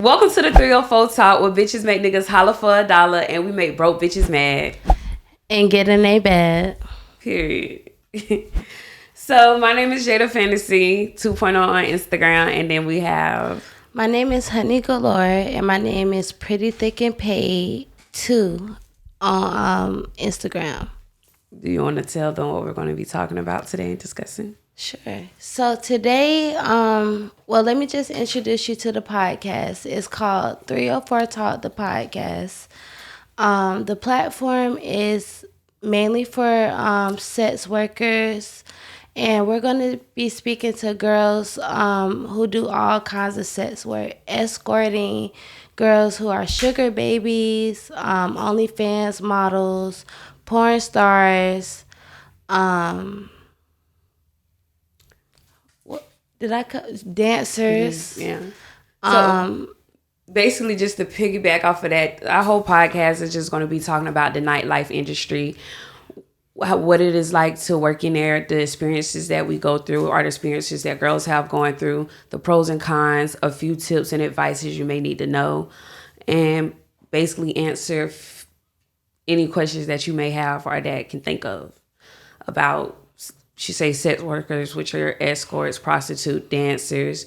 Welcome to the 304 Talk, where bitches make niggas holler for $1 and we make broke bitches mad. And get in a bed. Period. So my name is Jada Fantasy 2.0 on Instagram, and then we have... My name is Honey Galore, and my name is Pretty Thick and Paid 2 on Instagram. Do you want to tell them what we're going to be talking about today and discussing? Sure. So today, let me just introduce you to the podcast. It's called 304 Talk, the podcast. The platform is mainly for sex workers, and we're going to be speaking to girls who do all kinds of sex work, escorting girls who are sugar babies, OnlyFans models, porn stars, dancers. Yeah. So basically, just to piggyback off of that, our whole podcast is just going to be talking about the nightlife industry, what it is like to work in there, the experiences that we go through, or the experiences that girls have going through, the pros and cons, a few tips and advices you may need to know, and basically answer any questions that you may have or that can think of about, she say, sex workers, which are escorts, prostitute, dancers,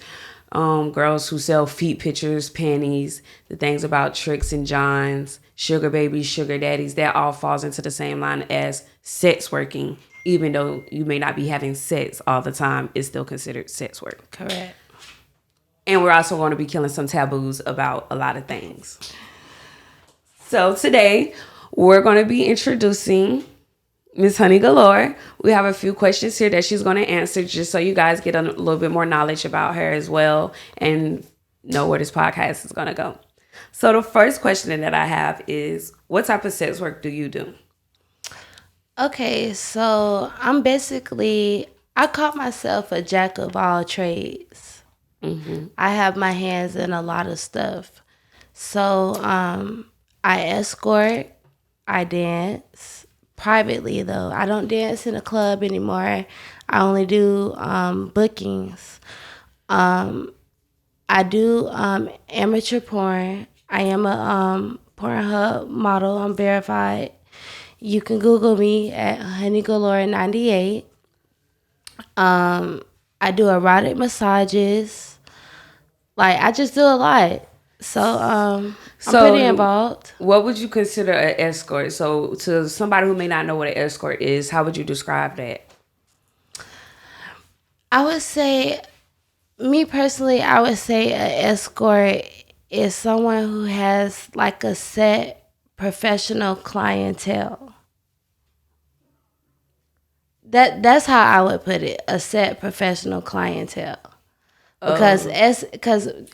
girls who sell feet pictures, panties, the things about tricks and johns, sugar babies, sugar daddies. That all falls into the same line as sex working. Even though you may not be having sex all the time, it's still considered sex work. Correct. And we're also going to be killing some taboos about a lot of things. So today, we're going to be introducing Miss Honey Galore. We have a few questions here that she's going to answer just so you guys get a little bit more knowledge about her as well and know where this podcast is going to go. So the first question that I have is, what type of sex work do you do? Okay, so I call myself a jack of all trades. Mm-hmm. I have my hands in a lot of stuff. So I escort, I dance. Privately, though. I don't dance in a club anymore. I only do bookings. I do amateur porn. I am a Pornhub model. I'm verified. You can Google me at Honey Galore 98. I do erotic massages. I just do a lot. So I'm pretty involved. What would you consider an escort? So to somebody who may not know what an escort is, how would you describe that? I would say, me personally, I would say an escort is someone who has a set professional clientele. That's how I would put it, a set professional clientele. Because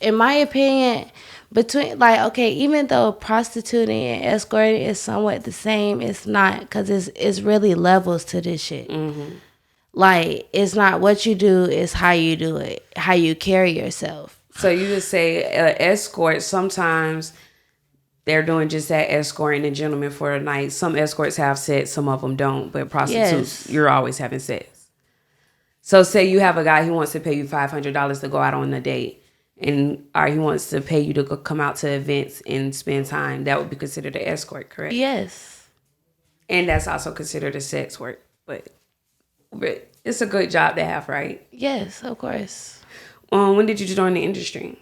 in my opinion, even though prostituting and escorting is somewhat the same, it's not, because it's really levels to this shit. Mm-hmm. It's not what you do, it's how you do it, how you carry yourself. So you just say escort, sometimes they're doing just that, escorting a gentleman for a night. Some escorts have sex, some of them don't, but prostitutes, yes, you're always having sex. So say you have a guy who wants to pay you $500 to go out on a date, or he wants to pay you to come out to events and spend time. That would be considered an escort, correct? Yes. And that's also considered a sex work, but it's a good job to have, right? Yes, of course. When did you join the industry?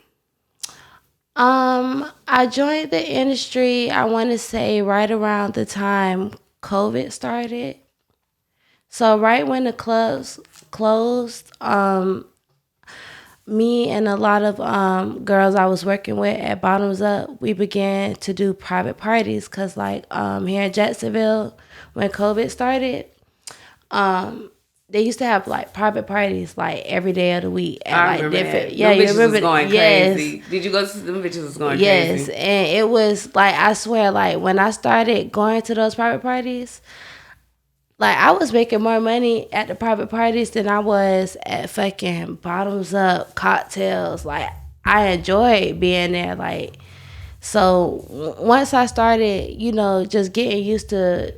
I joined the industry, I want to say, right around the time COVID started. So right when the clubs closed, me and a lot of girls I was working with at Bottoms Up, we began to do private parties because here in Jacksonville, when COVID started, they used to have private parties every day of the week at different. Yeah, you remember? Was going crazy. Did you go to them? Bitches was going crazy. Yes, and it was I swear, when I started going to those private parties, I was making more money at the private parties than I was at fucking Bottoms Up cocktails. I enjoyed being there. So once I started, just getting used to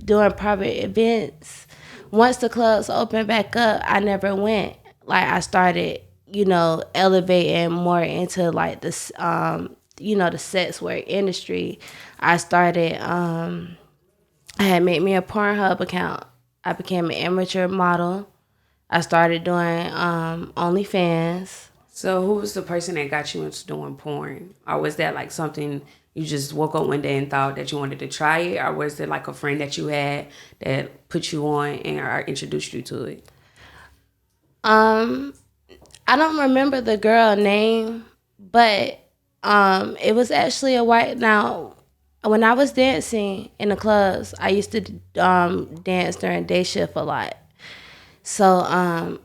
doing private events. Once the clubs opened back up, I never went. I started, elevating more into like this, the sex work industry, I started, I had made me a Pornhub account. I became an amateur model. I started doing OnlyFans. So who was the person that got you into doing porn? Or was that like something you just woke up one day and thought that you wanted to try it? Or was it like a friend that you had that put you on and or introduced you to it? I don't remember the girl name, but it was actually a white. Now, when I was dancing in the clubs, I used to dance during day shift a lot. So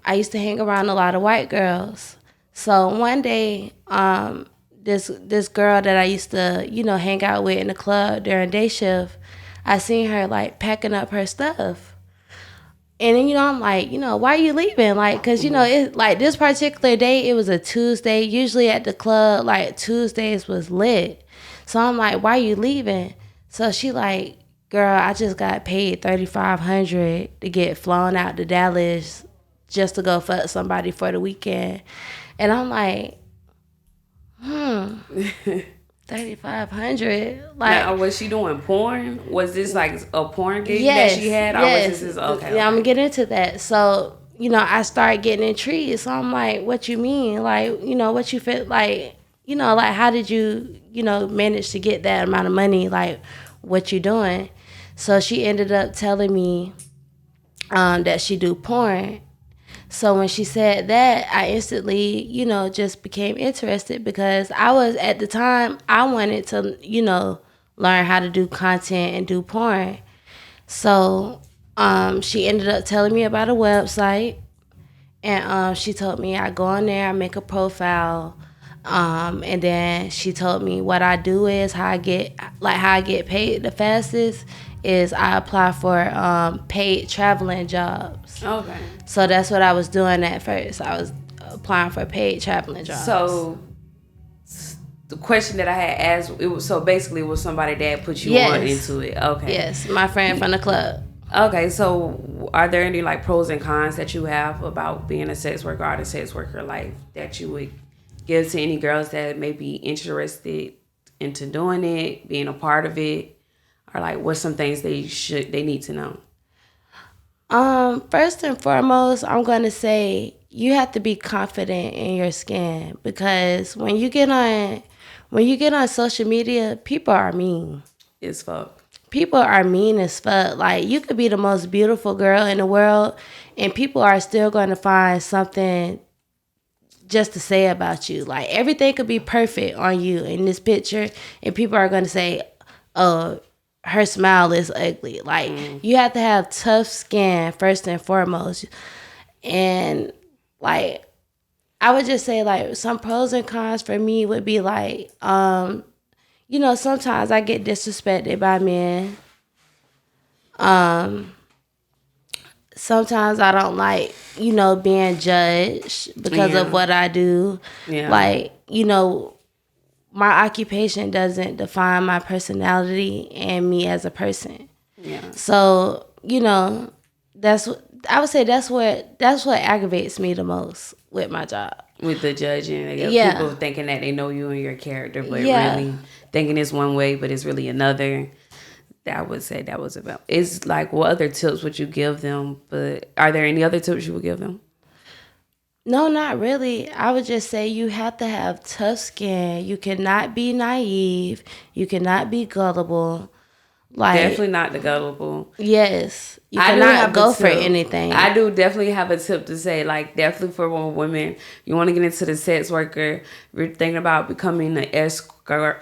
I used to hang around a lot of white girls. So one day, this girl that I used to hang out with in the club during day shift, I seen her like packing up her stuff. And then, I'm like, why are you leaving? Like, because, it, like this particular day, it was a Tuesday. Usually at the club, like Tuesdays was lit. So I'm like, why are you leaving? So she like, girl, I just got paid $3,500 to get flown out to Dallas just to go fuck somebody for the weekend. And I'm like, $3,500. Like, now, was she doing porn? Was this like a porn gig that she had? Or was this okay? Yeah, I'm gonna get into that. So, I started getting intrigued. So I'm like, what you mean? Like, what you feel like, like how did you, manage to get that amount of money? Like, what you doing? So she ended up telling me that she do porn. So when she said that, I instantly, just became interested because I was, at the time, I wanted to, learn how to do content and do porn. So she ended up telling me about a website, and she told me I go on there, I make a profile, and then she told me what I do is how I get paid the fastest is I apply for paid traveling jobs. Okay. So that's what I was doing at first. I was applying for paid traveling jobs. So the question that I had asked, it was somebody that put you on into it. Okay. Yes, my friend from the club. Okay, so are there any like pros and cons that you have about being a sex worker or the sex worker life that you would give to any girls that may be interested into doing it, being a part of it? Or like, what's some things they need to know? First and foremost, I'm gonna say you have to be confident in your skin because when you get on social media, people are mean. It's fuck. People are mean as fuck. Like, you could be the most beautiful girl in the world, and people are still gonna find something just to say about you. Like, everything could be perfect on you in this picture, and people are gonna say, "Oh, her smile is ugly." Like, you have to have tough skin first and foremost. And like, I would just say like some pros and cons for me would be like, sometimes I get disrespected by men. Sometimes I don't like, being judged because of what I do. Yeah. Like, my occupation doesn't define my personality and me as a person. Yeah. So, that's what I would say. That's what aggravates me the most with my job. With the judging, people thinking that they know you and your character, but really thinking it's one way, but it's really another. I would say that was about. It's like, what other tips would you give them? But are there any other tips you would give them? No, not really. I would just say you have to have tough skin. You cannot be naive. You cannot be gullible. Like, definitely not the gullible. Yes. You cannot go for anything. I do definitely have a tip to say, like, definitely for women, you want to get into the sex worker, you're thinking about becoming an escort or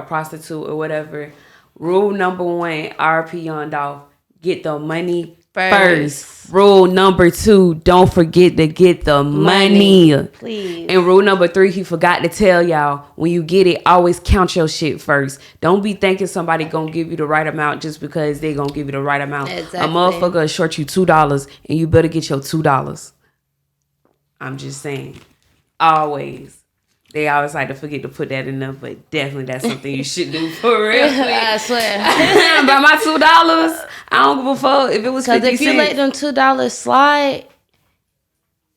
prostitute or whatever. Rule number 1, RP on off, get the money first. Rule number 2, don't forget to get the money. Please. And rule number 3, he forgot to tell y'all, when you get it, always count your shit first. Don't be thinking somebody gonna give you the right amount just because they gonna give you the right amount. Exactly. A motherfucker will short you $2 and you better get your $2. I'm just saying. Always. They always like to forget to put that in there, but definitely that's something you should do for real. I swear. By my $2, I don't give a fuck if it was 50 cents. Because if you let them $2 slide,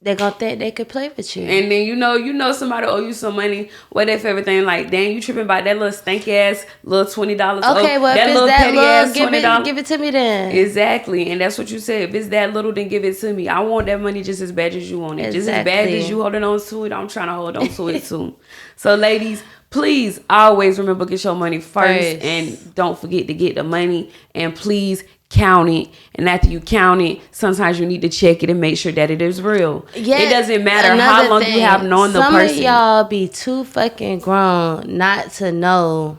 they're gonna think they could play with you. And then you know somebody owe you some money. What if everything like, dang, you tripping about that little stanky ass little $20? Okay, well, that if little it's that petty little, ass $20. give it to me then. Exactly, and that's what you said. If it's that little, then give it to me. I want that money just as bad as you want it. Just as bad as you holding on to it, I'm trying to hold on to it too. So, ladies, please always remember, get your money first, and don't forget to get the money. And please count it. And after you count it, sometimes you need to check it and make sure that it is real. It doesn't matter how long you have known the person. Some of y'all be too fucking grown not to know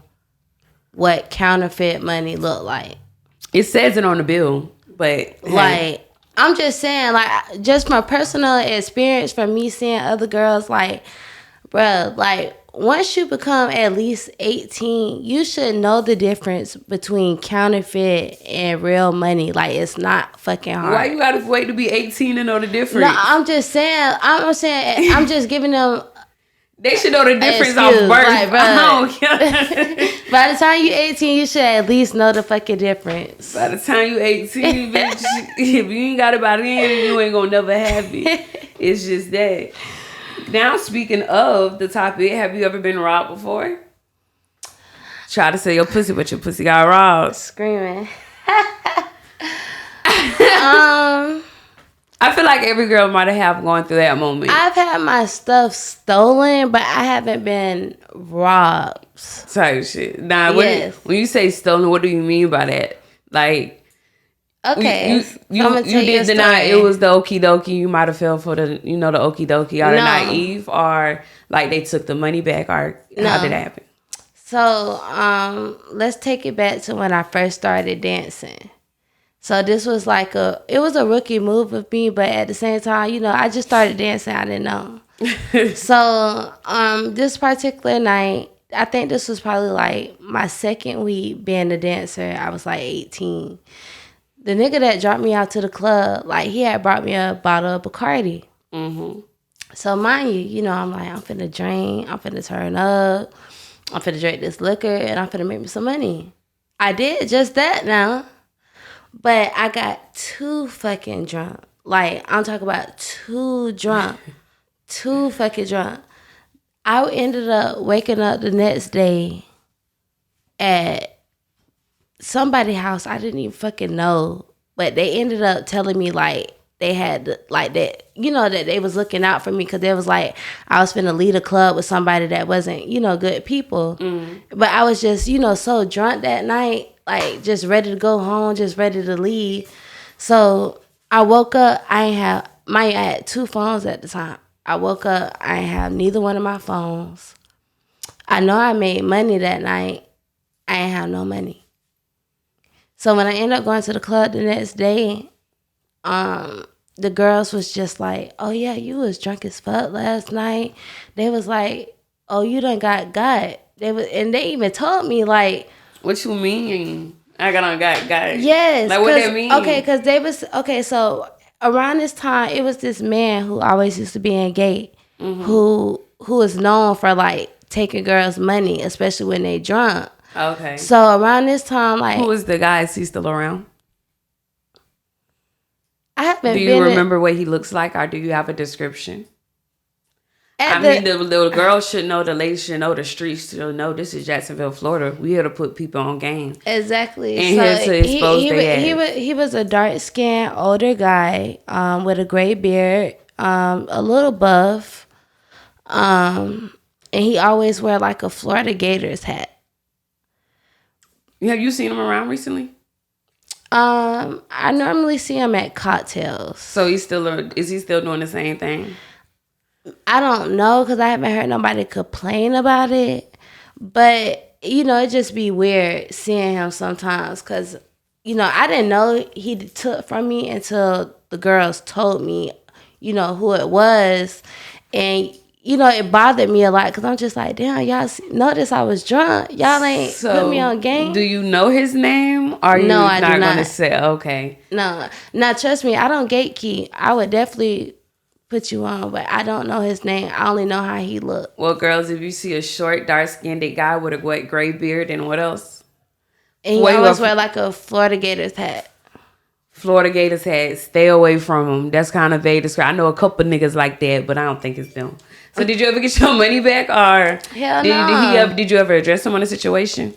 what counterfeit money look like. It says it on the bill, but like, I'm just saying, like, just my personal experience from me seeing other girls, like, bruh, like, once you become at least 18, you should know the difference between counterfeit and real money. Like, it's not fucking hard. Why you gotta wait to be 18 to know the difference? No, I'm just saying, I'm just giving them. They should know the difference off birth. Like, by the time you 18, you should at least know the fucking difference. By the time you 18, bitch, if you ain't got it by then, you ain't gonna never have it. It's just that. Now, speaking of the topic, have you ever been robbed before? Try to say your pussy, but your pussy got robbed. Screaming. I feel like every girl might have gone through that moment. I've had my stuff stolen, but I haven't been robbed. Type shit. Nah, when you say stolen, what do you mean by that? Like, okay, you did deny it was the okie dokie. You might have fell for the the okie dokie. Are they naive, or like they took the money back, or how did it happen? So let's take it back to when I first started dancing. So this was like it was a rookie move of me, but at the same time, I just started dancing. I didn't know. So this particular night, I think this was probably like my second week being a dancer. I was like 18. The nigga that dropped me out to the club, like, he had brought me a bottle of Bacardi. Mm-hmm. So mind you, I'm like, I'm finna drink, I'm finna turn up, I'm finna drink this liquor, and I'm finna make me some money. I did just that now. But I got too fucking drunk. Like, I'm talking about too drunk. Too fucking drunk. I ended up waking up the next day at somebody's house. I didn't even fucking know. But they ended up telling me, like, they had, like, that, that they was looking out for me, because they was like, I was finna lead a club with somebody that wasn't, good people. Mm. But I was just, so drunk that night. Like, just ready to go home, just ready to leave. So I woke up. I had 2 phones at the time. I woke up. I ain't have neither one of my phones. I know I made money that night. I ain't have no money. So when I ended up going to the club the next day, the girls was just like, "Oh yeah, you was drunk as fuck last night." They was like, "Oh, you done got." And they even told me, like, what you mean? I got. Yes. Like, what that mean? Okay, because they was so around this time, it was this man who always used to be in gay, mm-hmm. who was known for, like, taking girls' money, especially when they drunk. Okay. So around this time, like, who was the guy? Is he still around? I haven't. Do you remember what he looks like, or do you have a description? The girls should know, the ladies should know, the streets should know. This is Jacksonville, Florida. We here to put people on game. Exactly. And so here to expose he was a dark-skinned, older guy with a gray beard, a little buff, and he always wear, like, a Florida Gators hat. Have you seen him around recently? I normally see him at cocktails. So is he still doing the same thing? I don't know, because I haven't heard nobody complain about it. But, it just be weird seeing him sometimes, because, I didn't know he took from me until the girls told me, who it was. And, it bothered me a lot, because I'm just like, damn, y'all notice I was drunk. Y'all ain't put me on game. Do you know his name? Or are you not going to say, okay. No. Now, trust me, I don't gatekeep. I would definitely put you on, but I don't know his name. I only know how he looked. Well, girls, if you see a short, dark-skinned guy with a wet gray beard, and what else? And he always wear, like, a Florida Gators hat. Florida Gators hat. Stay away from them. That's kind of vague. I know a couple niggas like that, but I don't think it's them. So did you ever get your money back, or hell no? Did you ever address him on the situation?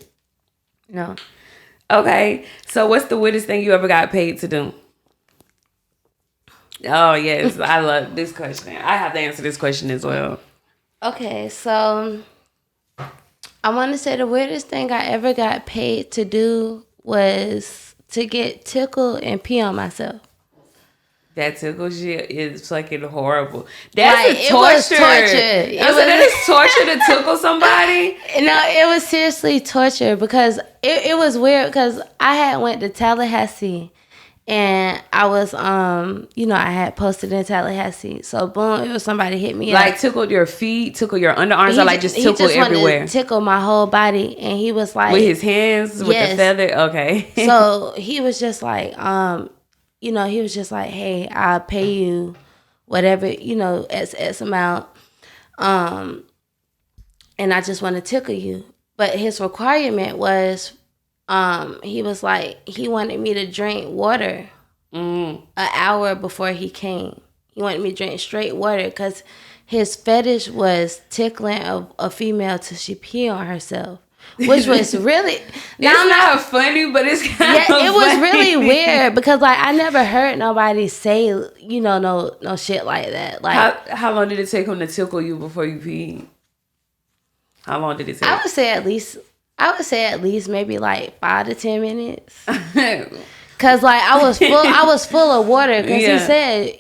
No. Okay. So what's the weirdest thing you ever got paid to do? Oh yes, I love this question. I have to answer this question as well. Okay, so I want to say the weirdest thing I ever got paid to do was to get tickled and pee on myself. That tickle shit is fucking horrible. That's like, a torture. It was torture. That is torture to tickle somebody. No, it was seriously torture because it was weird because I had went to Tallahassee and I was I had posted in Tallahassee. So boom, it was somebody hit me like up. tickled your feet, tickle your underarms, or like just tickle everywhere. Wanted to tickle my whole body, and he was like with his hands with the feather. Okay. So he was just like he was just like, hey, I'll pay you whatever, X amount. And I just want to tickle you. But his requirement was, he was like, he wanted me to drink water an hour before he came. He wanted me to drink straight water because his fetish was tickling a female till she pee on herself. Which was really it's not funny, but it's kind of it was really weird because like I never heard nobody say no shit like that. Like how long did it take him to tickle you before you peed? How long did it take? I would say at least maybe like 5 to 10 minutes. Cause like I was full of water because he said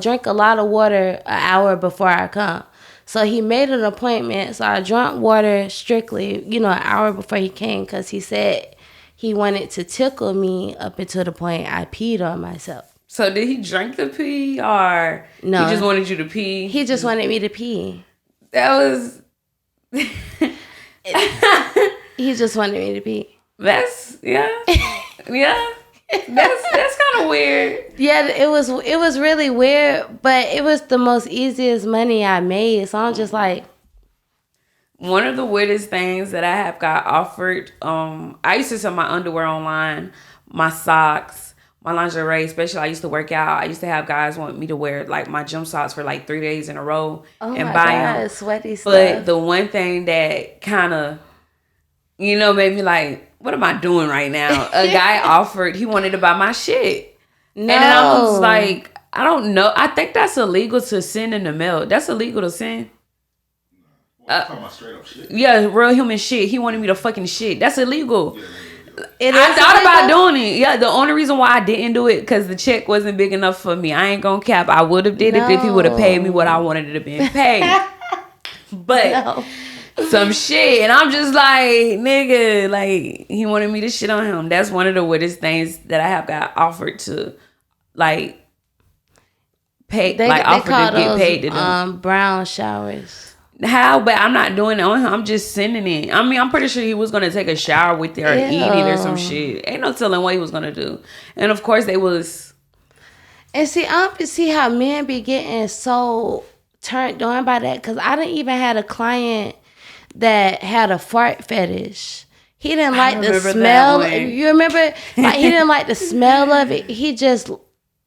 drink a lot of water an hour before I come. So he made an appointment. So I drank water strictly, an hour before he came because he said he wanted to tickle me up until the point I peed on myself. So did he drink the pee or no? He just wanted you to pee? He just wanted me to pee. That was... He just wanted me to pee. That's... Yeah. Yeah. That's kind of weird. Yeah, it was really weird, but it was the most easiest money I made. So I'm just like, one of the weirdest things that I have got offered. I used to sell my underwear online, my socks, my lingerie. Especially, I used to work out. I used to have guys want me to wear like my gym socks for like 3 days in a row and buy them. Sweaty stuff. But the one thing that kind of, made me like, what am I doing right now? A guy offered, he wanted to buy my shit. No. And then I was like, I don't know. I think that's illegal to send in the mail. That's illegal to send. Talking about straight up shit. Yeah, real human shit. He wanted me to fucking shit. That's illegal. Yeah, I thought about doing it. Yeah, the only reason why I didn't do it because the check wasn't big enough for me. I ain't gonna cap. I would have did it if he would have paid me what I wanted it to be paid. But some shit, and I'm just like, nigga, like he wanted me to shit on him. That's one of the weirdest things that I have got offered to, like, pay. They offered to get paid to do. Brown showers. How? But I'm not doing it on him. I'm just sending it. I mean, I'm pretty sure he was gonna take a shower with it or eat it or some shit. Ain't no telling what he was gonna do. And of course, they was. And see, I don't see how men be getting so turned on by that because I didn't even have a client that had a fart fetish. He didn't like the smell. You remember? Like he didn't like the smell of it. He just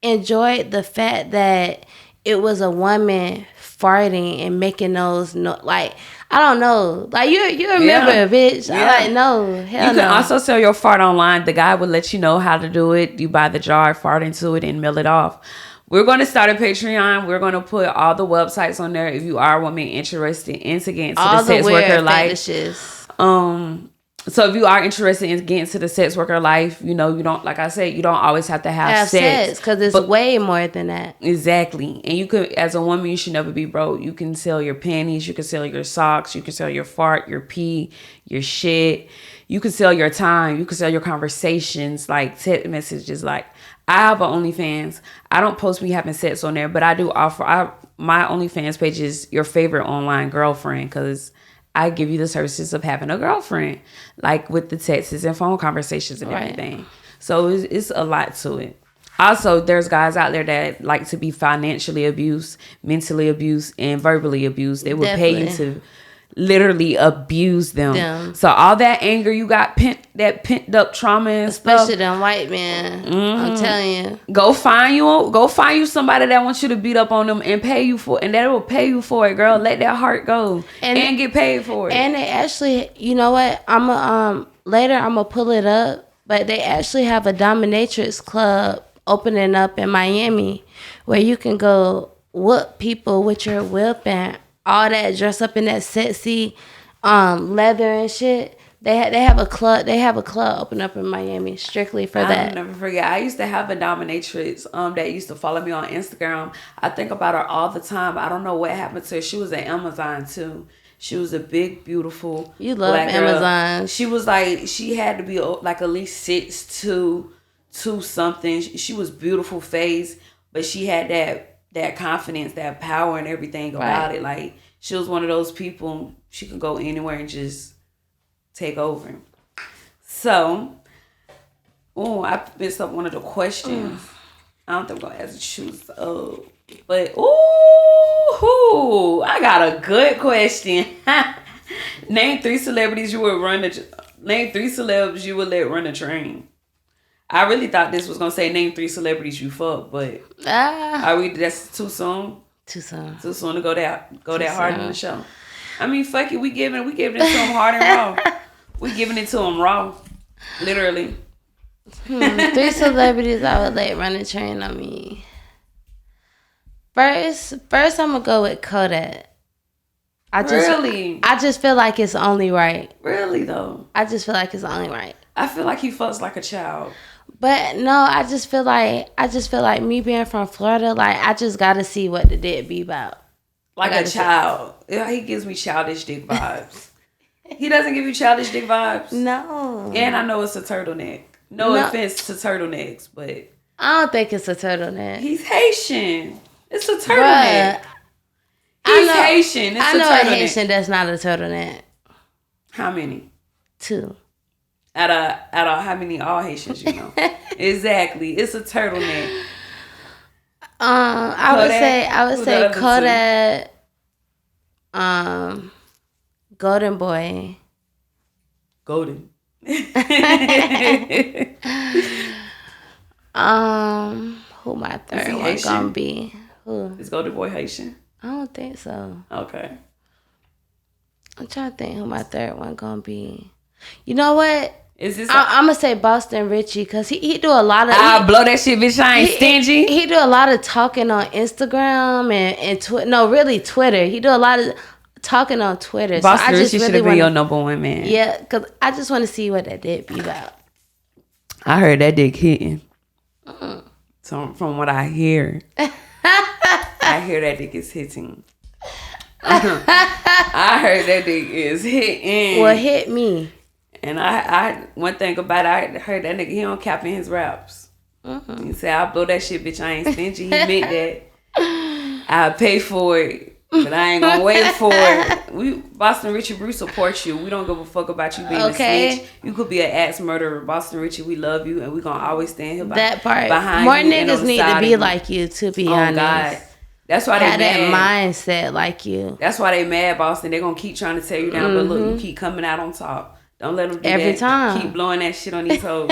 enjoyed the fact that it was a woman farting and making those like I don't know. Like you remember, bitch. Yeah. I like no. Hell you can also sell your fart online. The guy will let you know how to do it. You buy the jar, fart into it, and mail it off. We're going to start a Patreon. We're going to put all the websites on there if you are a woman interested in getting into the sex worker life. So if you are interested in getting to the sex worker life, you don't, like I said, you don't always have to have sex because it's way more than that. Exactly. And you could, as a woman, you should never be broke. You can sell your panties, you can sell your socks, you can sell your fart, your pee, your shit. You can sell your time, you can sell your conversations, like text messages. Like I have an OnlyFans. I don't post me having sex on there, but I do offer. My OnlyFans page is your favorite online girlfriend because I give you the services of having a girlfriend, like with the texts and phone conversations and everything. So it's a lot to it. Also, there's guys out there that like to be financially abused, mentally abused, and verbally abused. They would pay you to literally abuse them. So all that anger you got, pent up trauma and especially stuff, them white men. I'm telling you, go find you somebody that wants you to beat up on them and pay you for, and that will pay you for it, girl. Let that heart go and get paid for it. And they actually, you know what? Later I'm gonna pull it up, but they actually have a dominatrix club opening up in Miami, where you can go whoop people with your whip and all that, dress up in that sexy leather and shit. They have a club. They have a club open up in Miami strictly for that. I'll never forget. I used to have a dominatrix that used to follow me on Instagram. I think about her all the time. I don't know what happened to her. She was at Amazon too. She was a big, beautiful. You love black Amazon. Girl. She was like, she had to be like at least 6'2", 2 something. She was beautiful face, but she had that confidence, that power, and everything about it. Like, she was one of those people. She could go anywhere and just take over. So, I messed up one of the questions. I don't think I'm gonna ask to choose. But I got a good question. Name 3 celebrities you would Name 3 celebs you would let run a train. I really thought this was gonna say name 3 celebrities you fuck, but that's too soon. Too soon to go that hard in the show. I mean, fuck it, we giving it to them hard and raw. We giving it to them raw, literally. 3 celebrities I would let run a train on me. First, I'm gonna go with Kodak. I just feel like it's only right. Really though. I just feel like it's only right. I feel like he fucks like a child. But no, I just feel like me being from Florida, like I just gotta see what the dick be about. Like a child. He gives me childish dick vibes. He doesn't give you childish dick vibes? No. And I know it's a turtleneck. No offense to turtlenecks, but I don't think it's a turtleneck. He's Haitian. It's a turtleneck. He's Haitian. It's a turtleneck. I know a Haitian that's not a turtleneck. How many? 2. Out of how many all Haitians you know? Exactly. It's a turtleneck. I would say Kodak, Golden Boy. Golden. Who my third one gonna be? Who? Is Golden Boy Haitian? I don't think so. Okay. I'm trying to think who my third one gonna be. You know what? Is this? I'm gonna say Boston Richie because he do a lot of. I'll blow that shit, bitch. I ain't stingy. He do a lot of talking on Instagram and Twitter. No, really Twitter. He do a lot of talking on Twitter. Boston Richie should have been your number one man. Yeah, because I just want to see what that dick be about. I heard that dick hitting. So from what I hear, I hear that dick is hitting. I heard that dick is hitting. Well, hit me. And I one thing about it, I heard that nigga, he don't cap in his raps. He said, I'll blow that shit, bitch, I ain't stingy. He meant that. I'll pay for it, but I ain't gonna wait for it. Boston Richie, we support you. We don't give a fuck about you being a snitch. You could be an axe murderer. Boston Richie, we love you, and we gonna always stand here behind More you. More niggas need to be like you, to be honest. God. That's why they mad. That mindset like you. That's why they mad, Boston. They gonna keep trying to tear you down, but look, you keep coming out on top. Don't let them do every that. time. Keep blowing that shit on these hoes.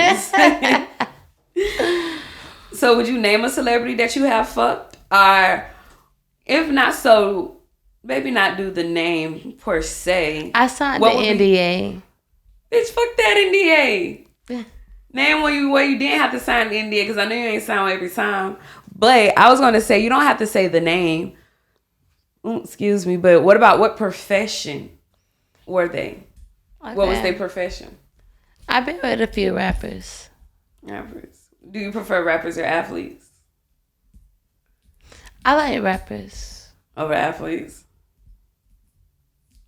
So would you name a celebrity that you have fucked? Or if not so, maybe not do the name per se. I signed the NDA. Bitch, fuck that NDA. Name where you didn't have to sign the NDA, because I know you ain't sign every time. But I was going to say, you don't have to say the name. Excuse me, but what profession were they? Okay. What was their profession? I've been with a few rappers. Do you prefer rappers or athletes? I like rappers. Over athletes?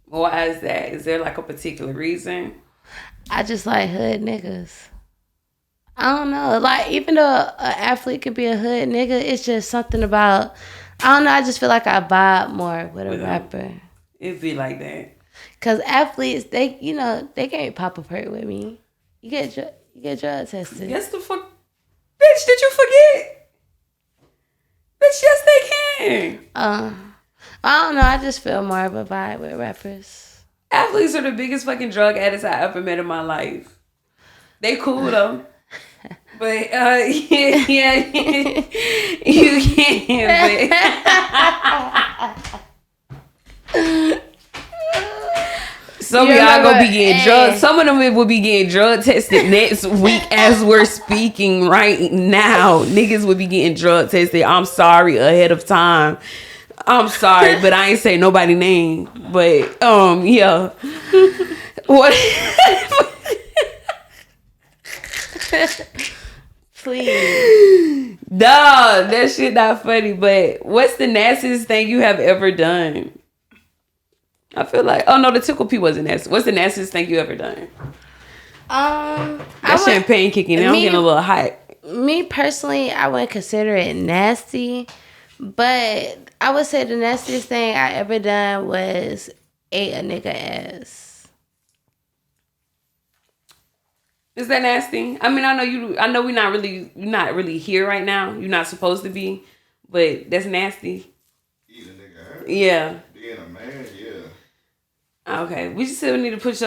Why is that? Is there like a particular reason? I just like hood niggas. I don't know. Like, even though an athlete could be a hood nigga, it's just something about, I don't know, I just feel like I vibe more with a rapper. It'd be like that. Because athletes, they can't pop a perk with me. You get drug tested. Yes, the fuck. Bitch, did you forget? Bitch, yes, they can. I don't know. I just feel more of a vibe with rappers. Athletes are the biggest fucking drug addicts I ever met in my life. They cool though. But yeah, you can't. But some of y'all gonna be getting drugs. Some of them will be getting drug tested next week as we're speaking right now. Niggas will be getting drug tested. I'm sorry ahead of time. I'm sorry, but I ain't say nobody name. But yeah. What? Please. Duh, that shit not funny. But what's the nastiest thing you have ever done? I feel like, oh no, the tickle pee wasn't nasty. What's the nastiest thing you ever done? That champagne kicking in. I'm getting a little hot. Me personally, I wouldn't consider it nasty, but I would say the nastiest thing I ever done was ate a nigga ass. Is that nasty? I mean, I know you're not really here right now. You're not supposed to be, but that's nasty. Eat a nigga ass? Yeah. Being a man, yeah. Okay, we still need to put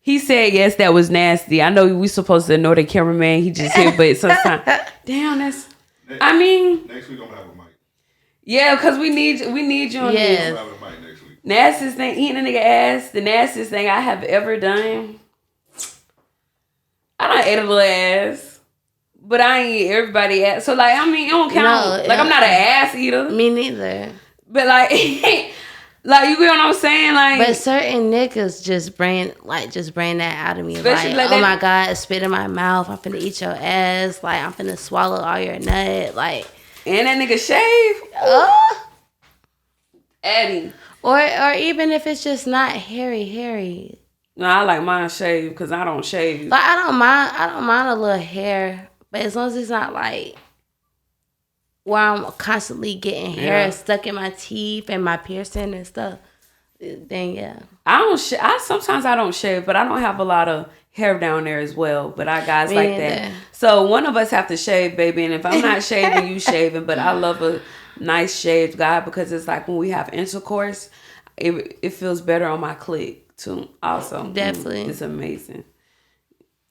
He said yes, that was nasty. I know we supposed to know the cameraman. He just here, but sometimes, damn, that's. I mean, next week I'm gonna have a mic. Yeah, because we need you on this. I'm gonna have a mic next week. Nastiest thing, eating a nigga ass. The nastiest thing I have ever done. I done ate a little ass, but I ain't eat everybody ass. So like, I mean, it don't count. No, like I'm not an ass eater. Me neither. But like, like you get what I'm saying? Like, but certain niggas just bring that out of me. Like oh my God, spit in my mouth. I'm finna eat your ass. Like I'm finna swallow all your nut. Like and that nigga shave. Eddie. Or even if it's just not hairy. No, I like mine shaved because I don't shave. Like I don't mind a little hair, but as long as it's not like where I'm constantly getting hair stuck in my teeth and my piercing and stuff, then yeah. Sometimes I don't shave, but I don't have a lot of hair down there as well. But I guys Me like neither. that. So one of us have to shave, baby. And if I'm not shaving, you shaving. But I love a nice shaved guy because it's like when we have intercourse, it feels better on my clit too. Also, Definitely, it's amazing.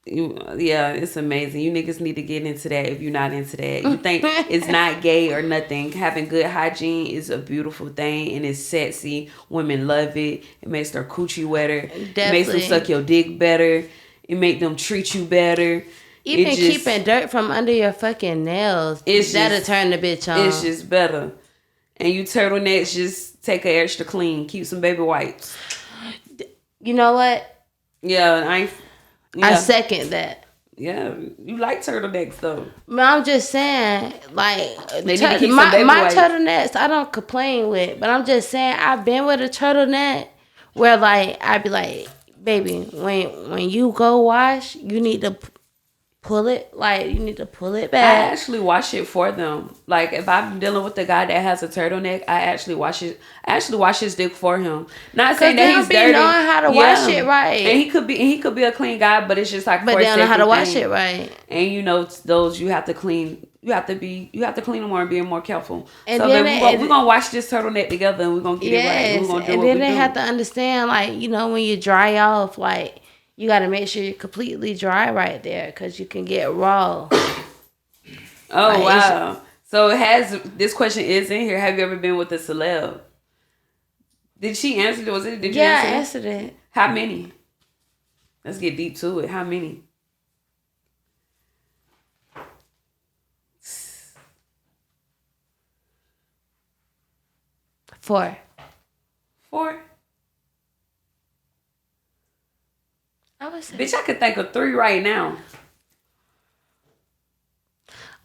It's amazing. You niggas need to get into that if you're not into that. You think it's not gay or nothing. Having good hygiene is a beautiful thing and it's sexy. Women love it. It makes their coochie wetter. Definitely. It makes them suck your dick better. It make them treat you better. Even keeping dirt from under your fucking nails, that'll turn the bitch on. It's just better. And you turtlenecks, just take an extra clean. Keep some baby wipes. You know what? Yeah, I second that. Yeah, you like turtlenecks though. But I'm just saying, like, they need to keep some baby my wipes. turtlenecks, I don't complain with. But I'm just saying, I've been with a turtleneck where, like, I'd be like, baby, when you go wash, you need to pull it. Like, you need to pull it back. I actually wash it for them. Like, if I'm dealing with a guy that has a turtleneck, I actually wash his dick for him. Not saying that he's dirty. Knowing how to wash it right. And he could be a clean guy, but it's just like. But they don't know how to wash it right. And you know those you have to clean. You have to clean them more and be more careful. And so then we're gonna wash this turtleneck together and we're gonna get it right. And we're gonna do and what then we they do. have to understand, like, you know, when you dry off, like, you got to make sure you're completely dry right there because you can get raw. Oh, like, wow. So this question is in here. Have you ever been with a celeb? Did she answer it? Did you answer it? I answered it. How many? Let's get deep to it. How many? Four. I would say. Bitch, I could think of 3 right now.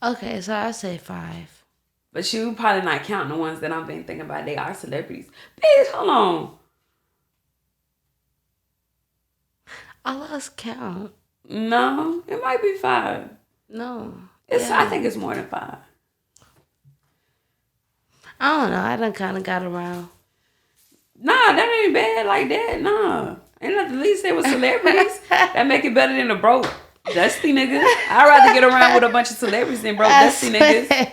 Okay, so I say 5. But you probably not counting the ones that I've been thinking about. They are celebrities. Bitch, hold on. I lost count. No, it might be 5. No. I think it's more than 5. I don't know. I done kind of got around. Nah, that ain't bad like that. Nah. Ain't nothing at least they were celebrities. That make it better than a broke, dusty nigga. I'd rather get around with a bunch of celebrities than broke, dusty niggas.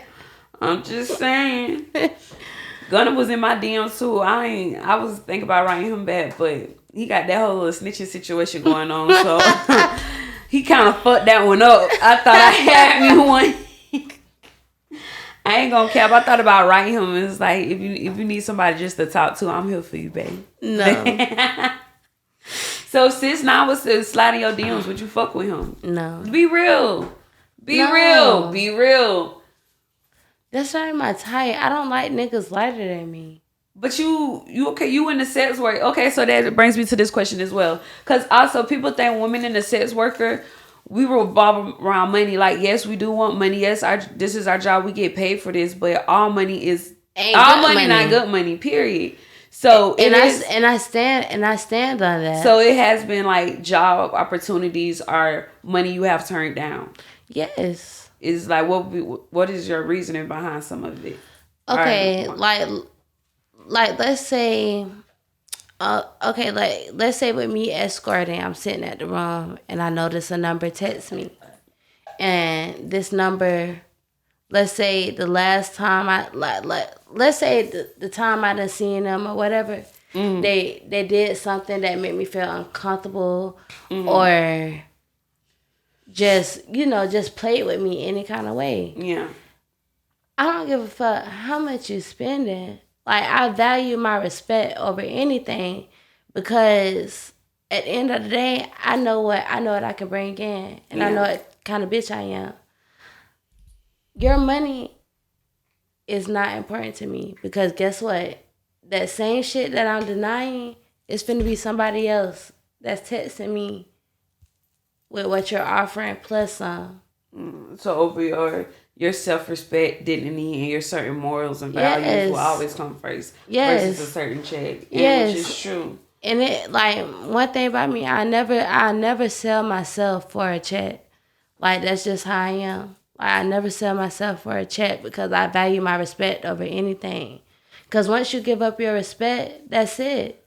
I'm just saying. Gunna was in my DMs too. I was thinking about writing him back, but he got that whole little snitching situation going on, so he kind of fucked that one up. I thought I had me one. I ain't gonna cap. I thought about writing him. It's like if you need somebody just to talk to, I'm here for you, babe. No. So since now was sliding your DMs, would you fuck with him? No. Be real. Be No. real. Be real. That's not my type. I don't like niggas lighter than me. But you okay? You in the sex work? Okay, so that brings me to this question as well. Because also people think women in the sex worker, we revolve around money. Like, yes, we do want money. Yes, this is our job. We get paid for this. But all money is all money, not good money. Period. So I stand on that. So it has been like job opportunities are money you have turned down. Yes. Is like what is your reasoning behind some of it? Okay, like let's say, let's say with me escorting, I'm sitting at the room and I notice a number text me, and this number, let's say the last time let's say the time I done seen them or whatever, they did something that made me feel uncomfortable, or just played with me any kind of way. Yeah. I don't give a fuck how much you spending. Like, I value my respect over anything, because at the end of the day, I know what I can bring in, and I know what kind of bitch I am. Your money is not important to me, because guess what? That same shit that I'm denying is finna be somebody else that's texting me with what you're offering plus some. So over your self-respect, dignity, and your certain morals and values will always come first versus a certain check. Which is true. And it, like, one thing about me, I never sell myself for a check. Like, that's just how I am. Like, I never sell myself for a check, because I value my respect over anything. Because once you give up your respect, that's it.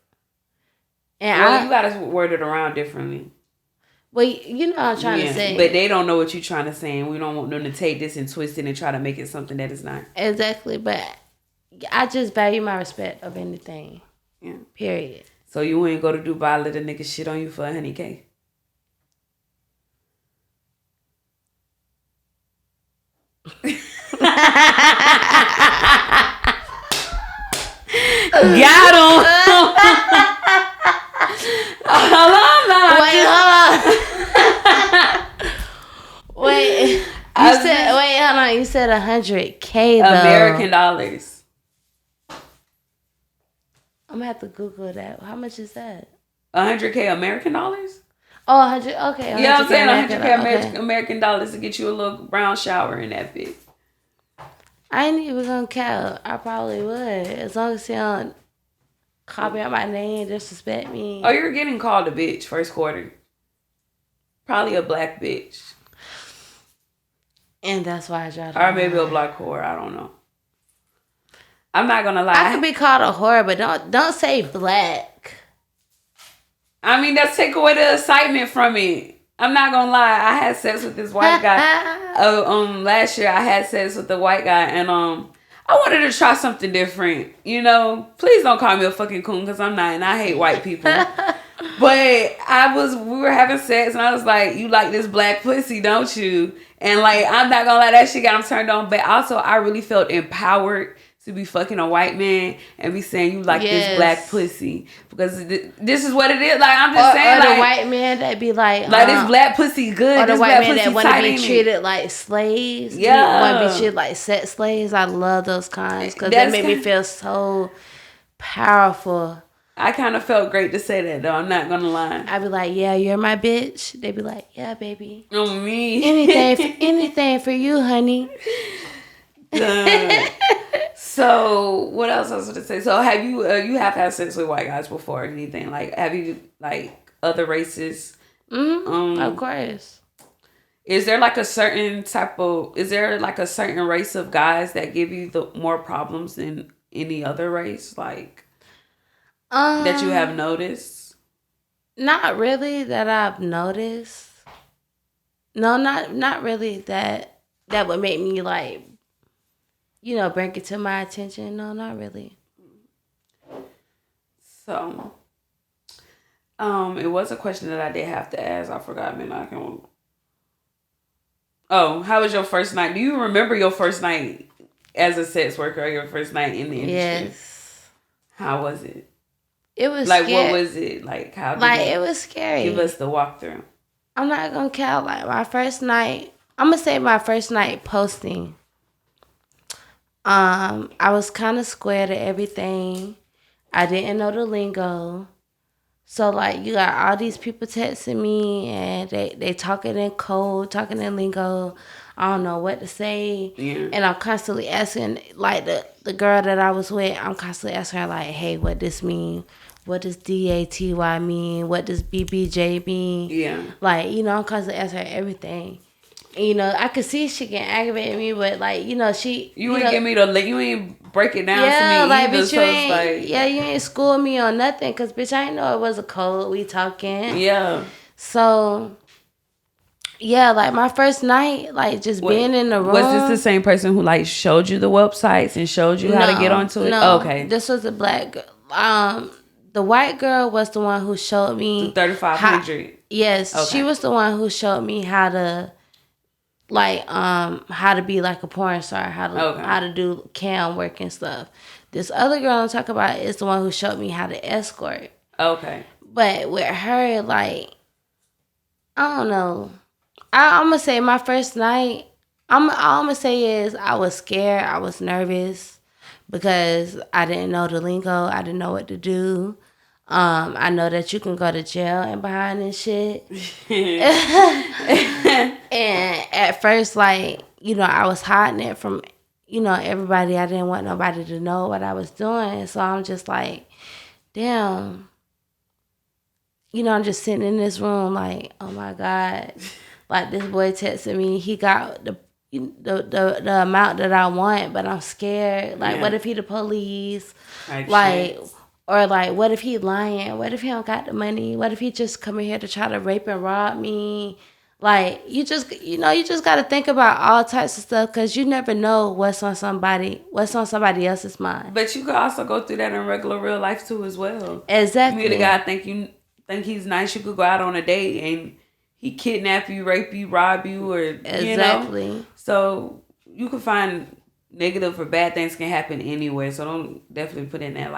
And you gotta word it around differently. Well, you know what I'm trying to say. But they don't know what you're trying to say, and we don't want them to take this and twist it and try to make it something that is not. Exactly, but I just value my respect of anything. Yeah. Period. So you ain't go to Dubai, let a nigga shit on you for $100K. Got him. Hold on. Wait, hold on. You said $100K though. American dollars. I'm gonna have to Google that. How much is that? $100K American dollars? Oh, 100. Okay. You know what I'm saying? $100K okay. American dollars to get you a little brown shower in that bitch. I ain't even gonna count. I probably would, as long as he don't copy out my name, disrespect me. Oh, you're getting called a bitch first quarter. Probably a black bitch. And that's why I tried to. Or maybe a black whore. I don't know. I'm not gonna lie. I could be called a whore, but don't say black. I mean, that's take away the excitement from it. I'm not gonna lie. I had sex with this white guy. Last year I had sex with a white guy, and I wanted to try something different. You know, please don't call me a fucking coon, because I'm not, and I hate white people. But we were having sex, and I was like, "You like this black pussy, don't you?" And like, I'm not gonna lie, that shit got him turned on. But also, I really felt empowered to be fucking a white man and be saying you like this black pussy, because this is what it is. Like, I'm just saying, or like, the white man that be like this black pussy good. Or the this white black man that pussy want to be tight, treated like slaves. Yeah, want to be treated like sex slaves. I love those kinds, because that made me feel so powerful. I kind of felt great to say that, though. I'm not gonna lie. I'd be like, "Yeah, you're my bitch." They be like, "Yeah, baby." On me. Anything for you, honey. So what else I was going to say? So have you have had sex with white guys before or anything? Like, have you, like, other races? Mm-hmm. Of course. Is there like a certain race of guys that give you the more problems than any other race? Like, that you have noticed? Not really that I've noticed. No, not really that would make me like bring it to my attention. No, not really. So, it was a question that I did have to ask. I forgot, man. I can. Oh, how was your first night? Do you remember your first night as a sex worker or your first night in the industry? Yes. How was it? It was like, scary. what was it like? How did it was scary. Give us the walkthrough. I'm not gonna count my first night. I'm gonna say my first night posting. I was kind of scared of everything. I didn't know the lingo. So, you got all these people texting me, and they talking in code, talking in lingo. I don't know what to say. Yeah. And I'm constantly asking, the girl that I was with, I'm constantly asking her, hey, what this mean? What does DATY mean? What does BBJ mean? Yeah. I'm constantly asking her everything. And, I could see she getting aggravated at me, but, she... You ain't give me you ain't break it down to me either. Bitch, you ain't school me on nothing, because, bitch, I didn't know it was a code we talking. Yeah. So, my first night, just being in the room. Was this the same person who, showed you the websites and showed you how to get onto it? No, okay. This was a black girl. The white girl was the one who showed me... 3,500. Yes, okay. She was the one who showed me how to... how to be like a porn star, how to do cam work and stuff. This other girl I'm talking about is the one who showed me how to escort. Okay. But with her, I don't know. I'm gonna say my first night, all I'm gonna say is I was scared, I was nervous because I didn't know the lingo, I didn't know what to do. I know that you can go to jail and behind this shit. And at first, I was hiding it from, everybody. I didn't want nobody to know what I was doing. So I'm just damn. I'm just sitting in this room oh my God. This boy texted me. He got the amount that I want, but I'm scared. What if he the police? Or what if he lying? What if he don't got the money? What if he just coming here to try to rape and rob me? You just got to think about all types of stuff, because you never know what's on somebody else's mind. But you could also go through that in regular real life too as well. Exactly. You meet a guy think he's nice, you could go out on a date and he kidnap you, rape you, rob you, or exactly. So you could find negative or bad things can happen anywhere. So don't definitely put in that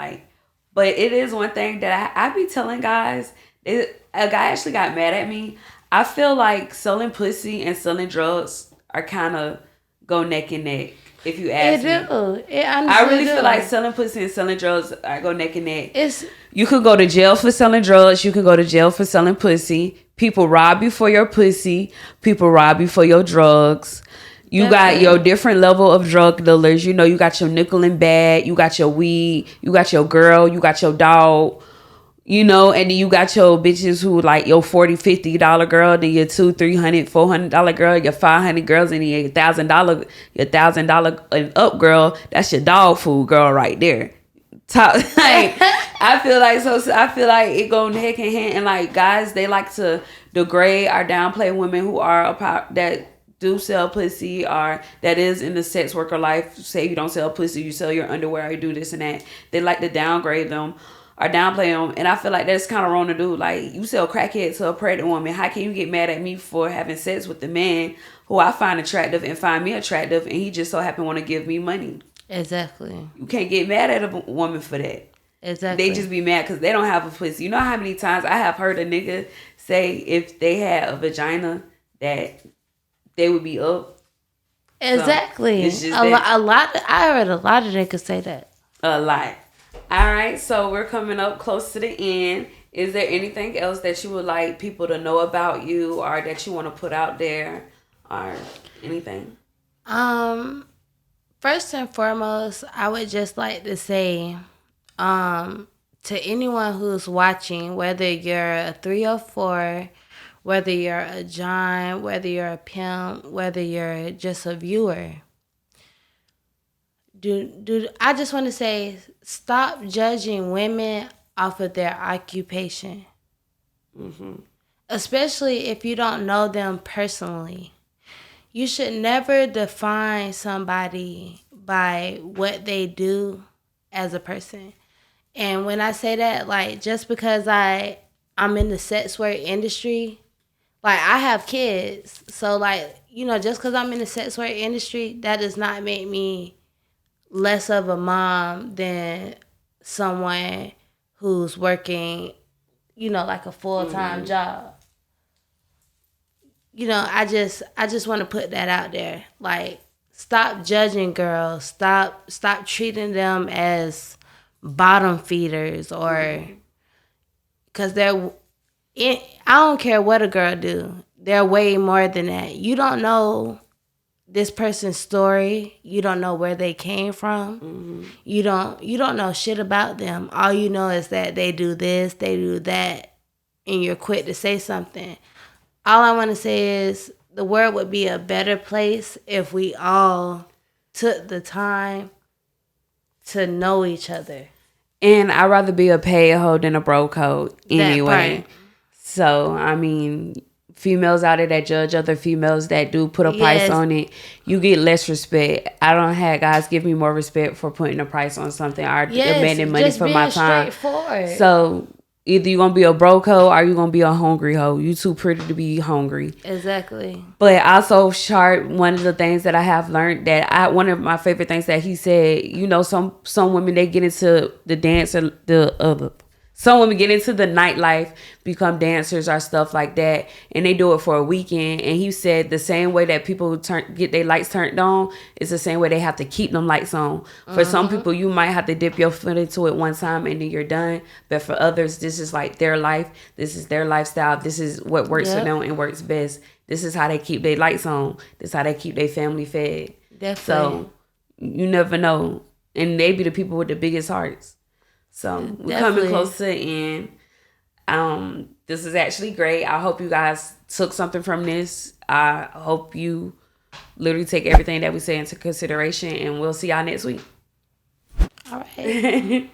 But it is one thing that I be telling guys. A guy actually got mad at me. I feel like selling pussy and selling drugs are kind of go neck and neck. If you ask me, I really feel like selling pussy and selling drugs are go neck and neck. You could go to jail for selling drugs. You could go to jail for selling pussy. People rob you for your pussy. People rob you for your drugs. You got your different level of drug dealers. You got your nickel and bag. You got your weed. You got your girl. You got your dog. And then you got your bitches who your $40, $50 girl, then your $200, $300, $400 girl, your $500 girls, and your $1,000 and up girl. That's your dog food girl right there. I feel like it go neck in hand, and guys, they like to degrade or downplay women who are that do sell pussy or that is in the sex worker life. Say you don't sell pussy, you sell your underwear, or you do this and that. They like to downgrade them or downplay them, and I feel like that's kind of wrong to do. You sell crackhead to a pregnant woman. How can you get mad at me for having sex with the man who I find attractive and find me attractive, and he just so happen want to give me money? Exactly. You can't get mad at a woman for that. Exactly. They just be mad because they don't have a pussy. You know how many times I have heard a nigga say if they had a vagina that they would be up. Exactly. So a lot. I heard a lot of niggas say that. A lot. All right, so we're coming up close to the end. Is there anything else that you would like people to know about you, or that you want to put out there, or anything? First and foremost, I would just like to say, to anyone who's watching, whether you're a 304, whether you're a John, whether you're a pimp, whether you're just a viewer, I just want to say, stop judging women off of their occupation. Mm-hmm. Especially if you don't know them personally. You should never define somebody by what they do as a person. And when I say that, like, just because I'm in the sex work industry, like, I have kids. So, like, just because I'm in the sex work industry, that does not make me less of a mom than someone who's working, like a full-time job. I just want to put that out there. Like, stop judging girls. Stop treating them as bottom feeders, or because I don't care what a girl do. They're way more than that. You don't know this person's story. You don't know where they came from. Mm-hmm. You don't know shit about them. All you know is that they do this, they do that, and you're quick to say something. All I want to say is the world would be a better place if we all took the time to know each other. And I'd rather be a paid hoe than a broke hoe anyway. So, I mean, females out there that judge other females that do put a price on it, you get less respect. I don't have guys give me more respect for putting a price on something or demanding money for my time. So either you're going to be a broke hoe or you're going to be a hungry hoe. You too pretty to be hungry. Exactly. But also, Sharp, one of the things that I have learned one of my favorite things that he said, some women, they get into the dance or some women get into the nightlife, become dancers or stuff like that, and they do it for a weekend. And he said the same way that people get their lights turned on is the same way they have to keep them lights on. For some people, you might have to dip your foot into it one time and then you're done. But for others, this is like their life. This is their lifestyle. This is what works for them and works best. This is how they keep their lights on. This is how they keep their family fed. Definitely. So you never know. And they be the people with the biggest hearts. So we're coming close to the end. This is actually great. I hope you guys took something from this. I hope you literally take everything that we say into consideration, and we'll see y'all next week. All right.